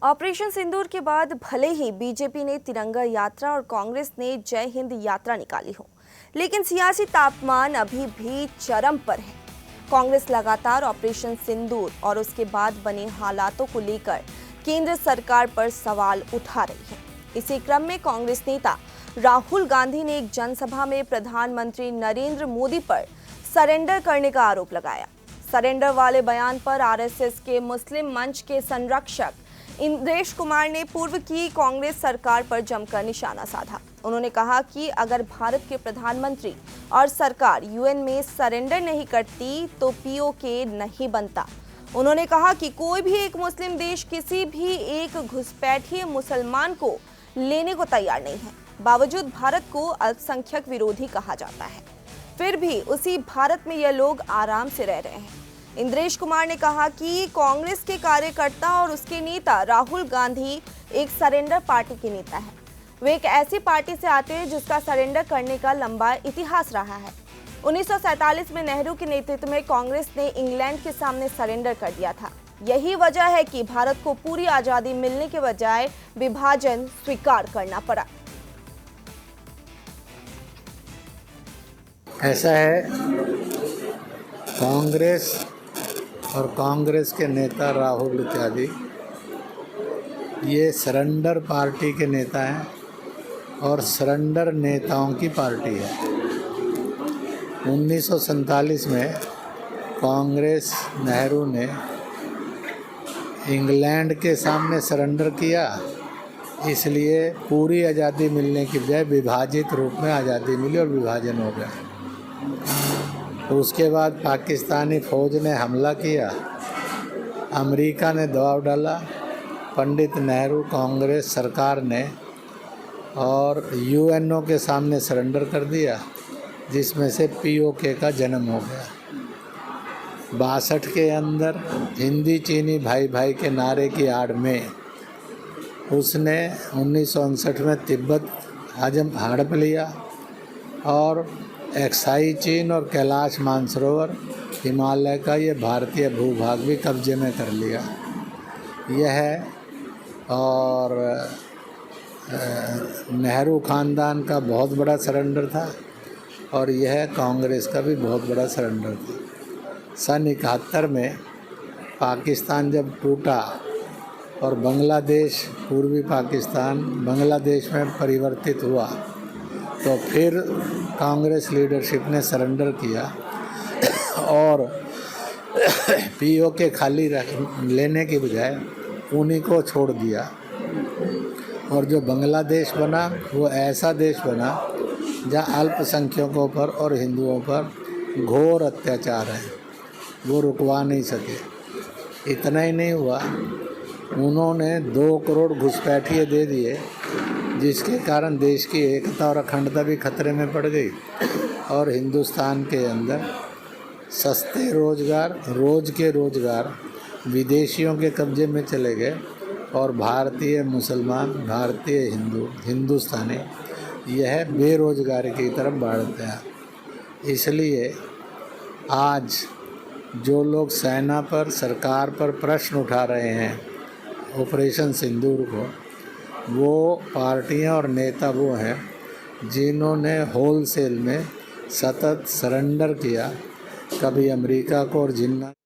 Operation सिंदूर के बाद भले ही बीजेपी ने तिरंगा यात्रा और कांग्रेस ने जय हिंद यात्रा निकाली हो, लेकिन सियासी तापमान अभी भी चरम पर है। कांग्रेस लगातार ऑपरेशन सिंदूर और उसके बाद बने हालातों को लेकर केंद्र सरकार पर सवाल उठा रही है। इसी क्रम में कांग्रेस नेता राहुल गांधी ने एक जनसभा में प्रधानमंत्री नरेंद्र मोदी पर सरेंडर करने का आरोप लगाया। सरेंडर वाले बयान पर आरएसएस के मुस्लिम मंच के संरक्षक इंद्रेश कुमार ने पूर्व की कांग्रेस सरकार पर जमकर निशाना साधा। उन्होंने कहा कि अगर भारत के प्रधानमंत्री और सरकार यूएन में सरेंडर नहीं करती तो पीओके नहीं बनता। उन्होंने कहा कि कोई भी एक मुस्लिम देश किसी भी एक घुसपैठिए मुसलमान को लेने को तैयार नहीं है। बावजूद भारत को अल्पसंख्यक विरोधी कहा जाता है, फिर भी उसी भारत में यह लोग आराम से रह रहे हैं। इंद्रेश कुमार ने कहा कि कांग्रेस के कार्यकर्ता और उसके नेता राहुल गांधी एक सरेंडर पार्टी के नेता है। वे एक ऐसी पार्टी से आते हैं जिसका सरेंडर करने का लंबा इतिहास रहा है। 1947 में नेहरू के नेतृत्व में कांग्रेस ने इंग्लैंड के सामने सरेंडर कर दिया था। यही वजह है कि भारत को पूरी आजादी मिलने के बजाय विभाजन स्वीकार करना पड़ा। ऐसा है, कांग्रेस और कांग्रेस के नेता राहुल इत्यादि ये सरेंडर पार्टी के नेता हैं और सरेंडर नेताओं की पार्टी है। 1947 में कांग्रेस नेहरू ने इंग्लैंड के सामने सरेंडर किया, इसलिए पूरी आज़ादी मिलने की बजाय विभाजित रूप में आज़ादी मिली और विभाजन हो गया। तो उसके बाद पाकिस्तानी फ़ौज ने हमला किया, अमेरिका ने दबाव डाला, पंडित नेहरू कांग्रेस सरकार ने और यूएनओ के सामने सरेंडर कर दिया, जिसमें से पीओके का जन्म हो गया। 62 के अंदर हिंदी चीनी भाई भाई के नारे की आड़ में उसने 1959 में तिब्बत हड़प लिया और एक्साई चीन और कैलाश मानसरोवर हिमालय का ये भारतीय भूभाग भी कब्जे में कर लिया। यह है, और नेहरू ख़ानदान का बहुत बड़ा सरेंडर था और यह कांग्रेस का भी बहुत बड़ा सरेंडर था। सन 71 में पाकिस्तान जब टूटा और बांग्लादेश, पूर्वी पाकिस्तान बांग्लादेश में परिवर्तित हुआ, तो फिर कांग्रेस लीडरशिप ने सरेंडर किया और पीओके खाली लेने की बजाय उन्हीं को छोड़ दिया। और जो बांग्लादेश बना वो ऐसा देश बना जहाँ अल्पसंख्यकों पर और हिंदुओं पर घोर अत्याचार है, वो रुकवा नहीं सके। इतना ही नहीं हुआ, उन्होंने 2 करोड़ घुसपैठिए दे दिए, जिसके कारण देश की एकता और अखंडता भी खतरे में पड़ गई और हिंदुस्तान के अंदर सस्ते रोज़गार, रोज़ के रोज़गार विदेशियों के कब्जे में चले गए और भारतीय मुसलमान, भारतीय हिंदू, हिंदुस्तानी यह बेरोज़गारी की तरफ बढ़ते हैं। इसलिए आज जो लोग सेना पर, सरकार पर प्रश्न उठा रहे हैं ऑपरेशन सिंदूर को, वो पार्टियां और नेता वो हैं जिन्होंने होलसेल में सतत सरेंडर किया, कभी अमेरिका को और जिन्ना